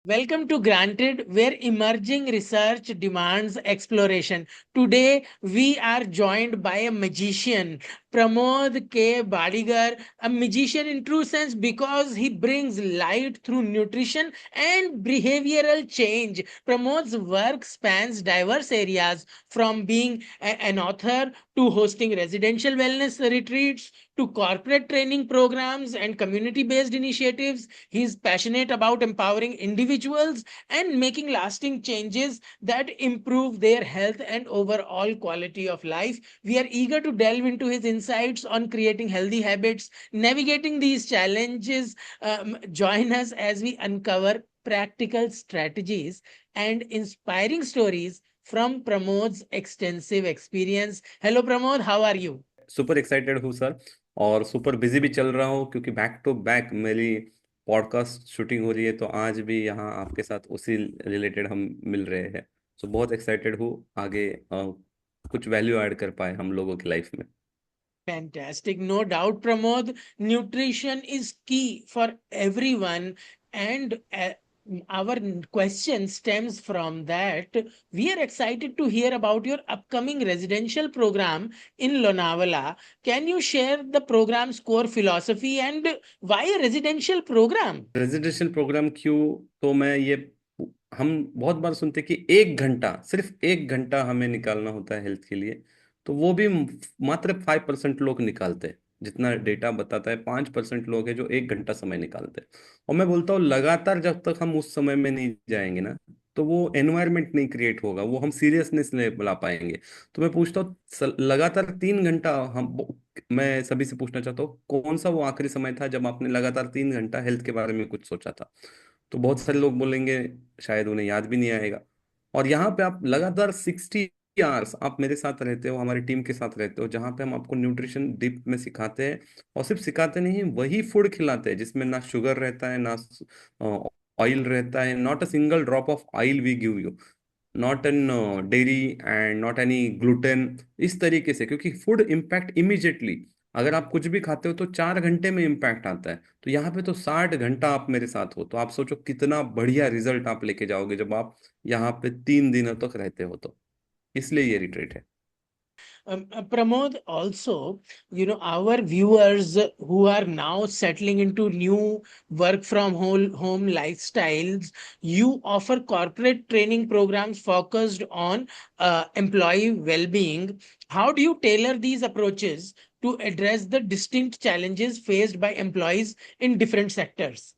Welcome to Granted, where emerging research demands exploration. Today, we are joined by a magician, Pramod K. Badigar, a magician in true sense because he brings light through nutrition and behavioral change. Pramod's work spans diverse areas from being an author to hosting residential wellness retreats to corporate training programs and community based initiatives. He's passionate about empowering individuals and making lasting changes that improve their health and overall quality of life. We are eager to delve into his insights on creating healthy habits, navigating these challenges. Join us as we uncover practical strategies and inspiring stories from Pramod's extensive experience. Hello, Pramod, how are you? Super excited हूँ sir. और super busy भी चल रहा हूँ क्योंकि back to back मेरी podcast shooting हो रही है, तो आज भी यहाँ आपके साथ उसी रिलेटेड हम मिल रहे हैं। सो बहुत एक्साइटेड हूँ आगे कुछ वैल्यू ऐड कर पाए हम लोगों की लाइफ में। Fantastic. No doubt, Pramod. Nutrition is key for everyone. And our question stems from that. We are excited to hear about your upcoming residential program in Lonavala. Can you share the program's core philosophy and why a residential program? Residential program क्यों? तो मैं ये हम बहुत बार सुनते हैं कि 1 घंटा, सिर्फ 1 घंटा हमें निकालना होता है हेल्थ के लिए। तो वो भी मात्र 5% लोग निकालते हैं। जितना डेटा बताता है 5% लोग हैं जो 1 घंटा समय निकालते हैं। और मैं बोलता हूँ लगातार जब तक हम उस समय में नहीं जाएंगे ना, तो वो एनवायरनमेंट नहीं क्रिएट होगा, वो हम सीरियसनेस नहीं ला पाएंगे। तो मैं पूछता हूँ लगातार 3 घंटा हम मैं सभी से पूछना चाहता हूँ कौन सा वो आखिरी समय था जब आपने लगातार 3 घंटा हेल्थ के बारे में कुछ सोचा था? तो बहुत सारे लोग बोलेंगे शायद उन्हें याद भी नहीं आएगा। और यहाँ पे आप लगातार 60 आवर्स आप मेरे साथ रहते हो, हमारी टीम के साथ रहते हो, जहाँ पे हम आपको न्यूट्रिशन डीप में सिखाते हैं। और सिर्फ सिखाते नहीं, वही फूड खिलाते हैं जिसमें ना शुगर रहता है, ना ऑयल रहता है। Not a single drop of oil we give you, not an dairy and not any gluten. इस तरीके से, क्योंकि फूड इम्पैक्ट इमीजिएटली, अगर आप कुछ भी खाते हो तो 4 घंटे में इम्पैक्ट आता है। तो यहाँ पे तो 60 घंटा आप मेरे साथ हो, तो आप सोचो कितना बढ़िया रिजल्ट आप लेके जाओगे जब आप यहाँ पे 3 दिनों तक रहते हो। तो इसलिए ये रिट्रीट है। Pramod, also, our viewers who are now settling into new work from home lifestyles, you offer corporate training programs focused on employee well-being. How do you tailor these approaches to address the distinct challenges faced by employees in different sectors?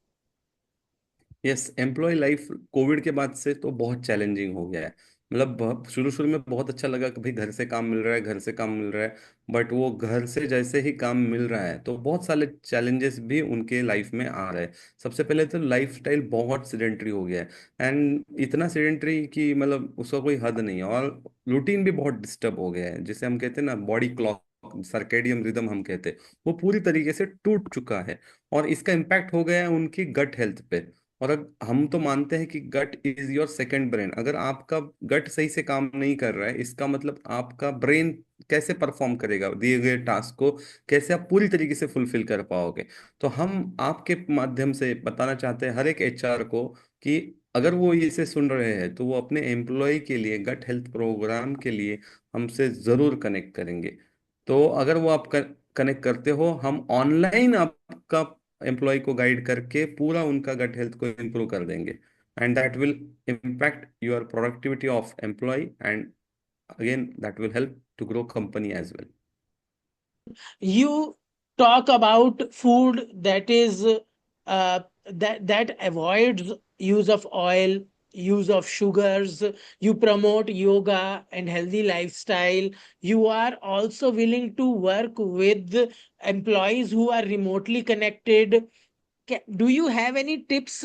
Yes, employee life Covid के बाद से तो बहुत challenging हो गया है। मतलब शुरू शुरू में बहुत अच्छा लगा कि भाई घर से काम मिल रहा है, घर से काम मिल रहा है। बट वो घर से जैसे ही काम मिल रहा है तो बहुत सारे चैलेंजेस भी उनके लाइफ में आ रहे हैं। सबसे पहले तो लाइफ स्टाइल बहुत सिडेंट्री हो गया है, एंड इतना सिडेंट्री कि मतलब उसका कोई हद नहीं है। और रूटीन भी बहुत डिस्टर्ब हो गया है, जिसे हम कहते हैं ना बॉडी क्लॉक, सर्केडियन रिदम हम कहते हैं, वो पूरी तरीके से टूट चुका है। और इसका इम्पैक्ट हो गया है उनकी गट हेल्थ पे। और हम तो मानते हैं कि गट इज योर सेकंड ब्रेन। अगर आपका गट सही से काम नहीं कर रहा है, इसका मतलब आपका ब्रेन कैसे परफॉर्म करेगा, दिए गए टास्क को कैसे आप पूरी तरीके से फुलफिल कर पाओगे? तो हम आपके माध्यम से बताना चाहते हैं हर एक एचआर को कि अगर वो इसे सुन रहे हैं तो वो अपने एम्प्लॉय के लिए गट हेल्थ प्रोग्राम के लिए हमसे जरूर कनेक्ट करेंगे। तो अगर वो आप कनेक्ट करते हो, हम ऑनलाइन आपका एम्प्लॉय को गाइड करके पूरा उनका गट हेल्थ को इम्प्रूव कर देंगे। And that will impact your productivity of employee, and again that will help to grow company as well. You talk about food that is that avoids use of oil, use of sugars. You promote yoga and healthy lifestyle. You are also willing to work with employees who are remotely connected. Do you have any tips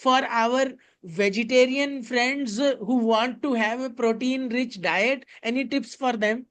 for our vegetarian friends who want to have a protein rich diet? Any tips for them?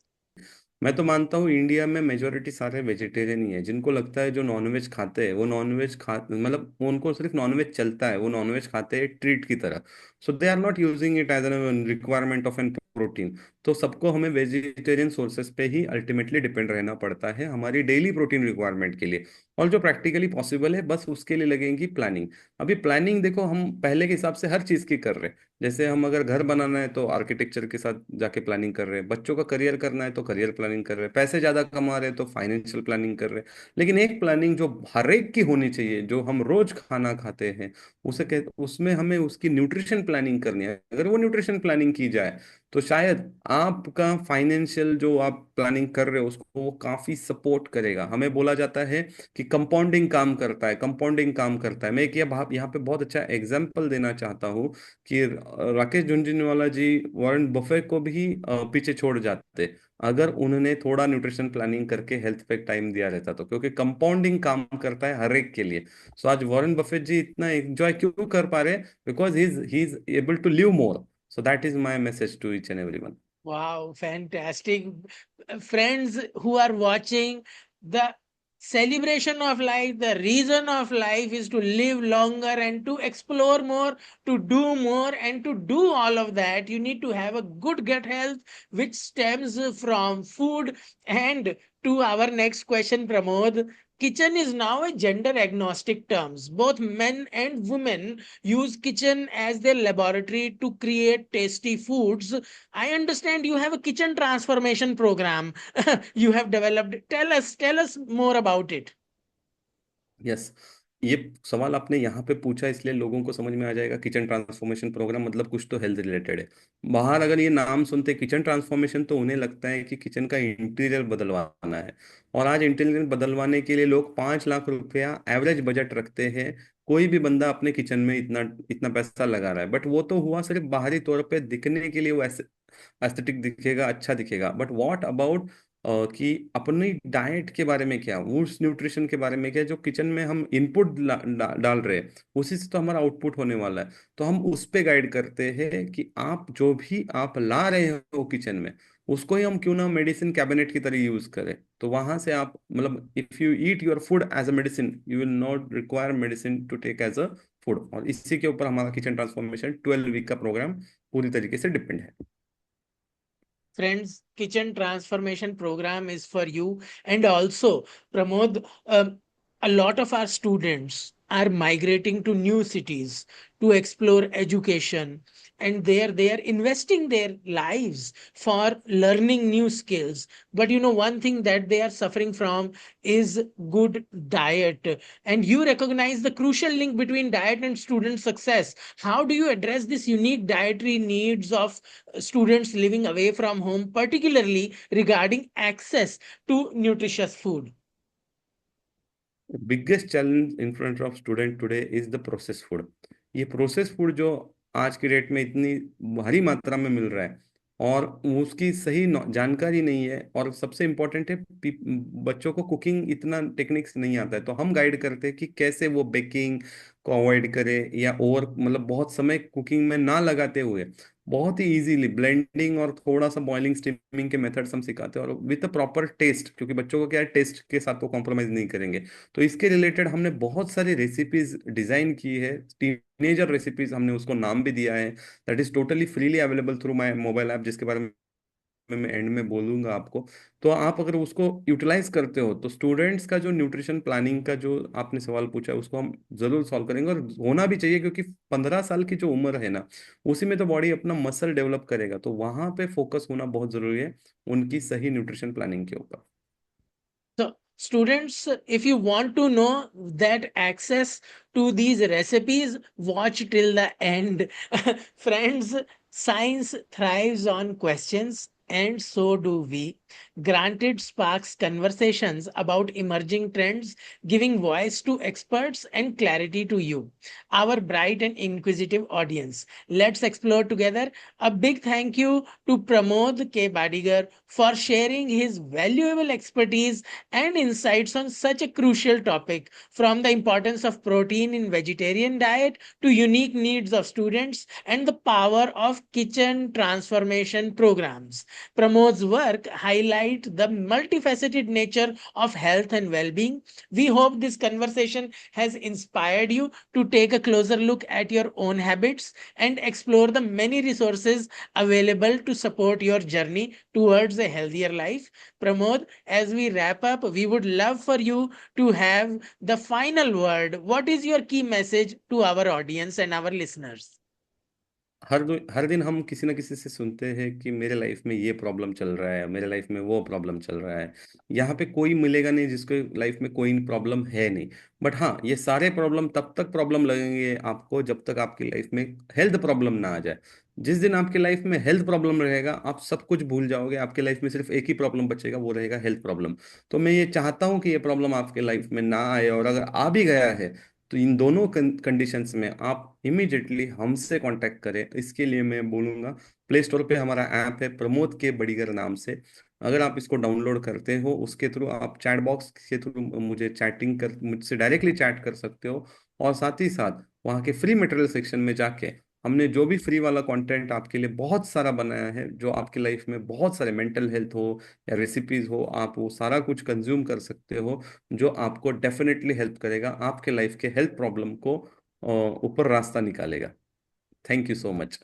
मैं तो मानता हूँ India में majority सारे vegetarian ही है। जिनको लगता है जो नॉनवेज खाते हैं वो नॉनवेज खा, मतलब उनको सिर्फ नॉनवेज चलता है, वो नॉनवेज खाते हैं ट्रीट की तरह। So they are not using it as an requirement of an protein. तो सबको हमें वेजिटेरियन सोर्सेज पे ही अल्टीमेटली डिपेंड रहना पड़ता है हमारी डेली प्रोटीन रिक्वायरमेंट के लिए। और जो प्रैक्टिकली पॉसिबल है बस उसके लिए लगेगी प्लानिंग। अभी प्लानिंग देखो हम पहले के हिसाब से हर चीज की कर रहे हैं। जैसे हम अगर घर बनाना है तो आर्किटेक्चर के साथ जाके प्लानिंग कर रहे हैं, बच्चों का करियर करना है तो करियर प्लानिंग कर रहे हैं, पैसे ज्यादा कमा रहे हैं तो फाइनेंशियल प्लानिंग कर रहे हैं। लेकिन एक प्लानिंग जो हर एक की होनी चाहिए, जो हम रोज खाना खाते हैं उसे कह उसमें हमें उसकी न्यूट्रिशन प्लानिंग करनी है। अगर वो न्यूट्रिशन प्लानिंग की जाए तो शायद आपका फाइनेंशियल जो आप प्लानिंग कर रहे हो उसको वो काफी सपोर्ट करेगा। हमें बोला जाता है कि कंपाउंडिंग काम करता है, कंपाउंडिंग काम करता है। मैं एक ये यहाँ पे बहुत अच्छा एग्जांपल देना चाहता हूँ कि राकेश झुनझुनवाला जी वॉरेन बफे को भी पीछे छोड़ जाते अगर उन्होंने थोड़ा न्यूट्रिशन प्लानिंग करके हेल्थ पे टाइम दिया रहता। तो क्योंकि कंपाउंडिंग काम करता है हर एक के लिए। सो आज वॉरेन बफेट जी इतना एंजॉय क्यों कर पा रहे हैं? Because he is able to live more. So that is my message to each and everyone. Wow, fantastic. Friends who are watching, the celebration of life, the reason of life is to live longer and to explore more, to do more, and to do all of that. You need to have a good gut health, which stems from food. And to our next question, Pramod, kitchen is now a gender agnostic terms. Both men and women use kitchen as their laboratory to create tasty foods. I understand you have a kitchen transformation program you have developed. Tell us more about it. Yes, ये सवाल आपने यहाँ पे पूछा इसलिए लोगों को समझ में आ जाएगा। किचन ट्रांसफॉर्मेशन प्रोग्राम मतलब कुछ तो हेल्थ रिलेटेड है। बाहर अगर ये नाम सुनते किचन ट्रांसफॉर्मेशन तो उन्हें लगता है कि किचन का इंटीरियर बदलवाना है। और आज इंटीरियर बदलवाने के लिए लोग 5 लाख रुपया एवरेज बजट रखते हैं। कोई भी बंदा अपने किचन में इतना इतना पैसा लगा रहा है, बट वो तो हुआ सिर्फ बाहरी तौर पे दिखने के लिए। वो ऐसे एस्थेटिक दिखेगा, अच्छा दिखेगा, बट व्हाट अबाउट कि अपनी डाइट के बारे में क्या, उस न्यूट्रिशन के बारे में क्या जो किचन में हम इनपुट डाल रहे हैं उसी से तो हमारा आउटपुट होने वाला है। तो हम उस पे गाइड करते हैं कि आप जो भी आप ला रहे हो किचन में उसको ही हम क्यों ना मेडिसिन कैबिनेट की तरह यूज करें। तो वहां से आप मतलब if you eat your food as a medicine you will not require medicine to take as a food. और इसी के ऊपर हमारा किचन ट्रांसफॉर्मेशन 12 वीक का प्रोग्राम पूरी तरीके से डिपेंड है। Friends, kitchen transformation program is for you. And also, Pramod, a lot of our students are migrating to new cities to explore education, and there they are investing their lives for learning new skills. But one thing that they are suffering from is good diet. And you recognize the crucial link between diet and student success. How do you address this unique dietary needs of students living away from home, particularly regarding access to nutritious food? Biggest challenge in front of student today is the process food. ये process food जो आज की date में इतनी भारी मात्रा में मिल रहा है और उसकी सही जानकारी नहीं है। और सबसे इम्पोर्टेंट है बच्चों को कुकिंग इतना टेक्निक्स नहीं आता है। तो हम गाइड करते हैं कि कैसे वो बेकिंग को अवॉइड करे या ओवर मतलब बहुत समय कुकिंग में ना लगाते हुए बहुत ही इजीली ब्लेंडिंग और थोड़ा सा बॉइलिंग स्टीमिंग के मेथड्स हम सिखाते हैं। और विद प्रॉपर टेस्ट, क्योंकि बच्चों को क्या है टेस्ट के साथ वो कॉम्प्रोमाइज नहीं करेंगे। तो इसके रिलेटेड हमने बहुत सारी रेसिपीज डिजाइन की है। टीनेजर रेसिपीज हमने उसको नाम भी दिया है। That is totally freely available through my mobile app, जिसके बारे में मैं एंड में बोलूंगा आपको। तो आप अगर उसको यूटिलाइज करते हो तो स्टूडेंट्स का जो न्यूट्रिशन प्लानिंग का जो आपने सवाल पूछा है उसको हम जरूर सॉल्व करेंगे। और होना भी चाहिए क्योंकि 15 साल की जो उम्र है ना उसी में तो बॉडी अपना मसल डेवलप करेगा। तो वहां पे फोकस होना बहुत जरूरी है उनकी सही न्यूट्रिशन प्लानिंग के ऊपर। So, students, if you want to know that access to these recipes, watch till the end. Friends, science thrives on questions, and so do we. Granted sparks conversations about emerging trends, giving voice to experts and clarity to you, our bright and inquisitive audience. Let's explore together. A big thank you to Pramod K. Badigar for sharing his valuable expertise and insights on such a crucial topic, from the importance of protein in vegetarian diet to unique needs of students and the power of kitchen transformation programs. Pramod's work highlight the multifaceted nature of health and well-being. We hope this conversation has inspired you to take a closer look at your own habits and explore the many resources available to support your journey towards a healthier life. Pramod, as we wrap up, we would love for you to have the final word. What is your key message to our audience and our listeners? हर दिन हम किसी ना किसी से सुनते हैं कि मेरे लाइफ में ये प्रॉब्लम चल रहा है, मेरे लाइफ में वो प्रॉब्लम चल रहा है। यहाँ पे कोई मिलेगा नहीं जिसके लाइफ में कोई प्रॉब्लम है नहीं। बट हाँ, ये सारे प्रॉब्लम तब तक प्रॉब्लम लगेंगे आपको जब तक आपकी लाइफ में हेल्थ प्रॉब्लम ना आ जाए। जिस दिन आपकी लाइफ में हेल्थ प्रॉब्लम रहेगा, आप सब कुछ भूल जाओगे, आपके लाइफ में सिर्फ एक ही प्रॉब्लम बचेगा, वो रहेगा हेल्थ प्रॉब्लम। तो मैं ये चाहता हूँ कि ये प्रॉब्लम आपके लाइफ में ना आए, और अगर आ भी गया है तो इन दोनों कंडीशंस में आप इमीडिएटली हमसे कांटेक्ट करें। इसके लिए मैं बोलूँगा, प्ले स्टोर पे हमारा ऐप है प्रमोद के बड़ीगर नाम से। अगर आप इसको डाउनलोड करते हो, उसके थ्रू आप चैट बॉक्स के थ्रू मुझे चैटिंग कर मुझसे डायरेक्टली चैट कर सकते हो। और साथ ही साथ वहाँ के फ्री मटेरियल सेक्शन में जाके हमने जो भी फ्री वाला कंटेंट आपके लिए बहुत सारा बनाया है, जो आपकी लाइफ में बहुत सारे मेंटल हेल्थ हो या रेसिपीज हो, आप वो सारा कुछ कंज्यूम कर सकते हो, जो आपको डेफिनेटली हेल्प करेगा, आपके लाइफ के हेल्थ प्रॉब्लम को ऊपर रास्ता निकालेगा। Thank you so much.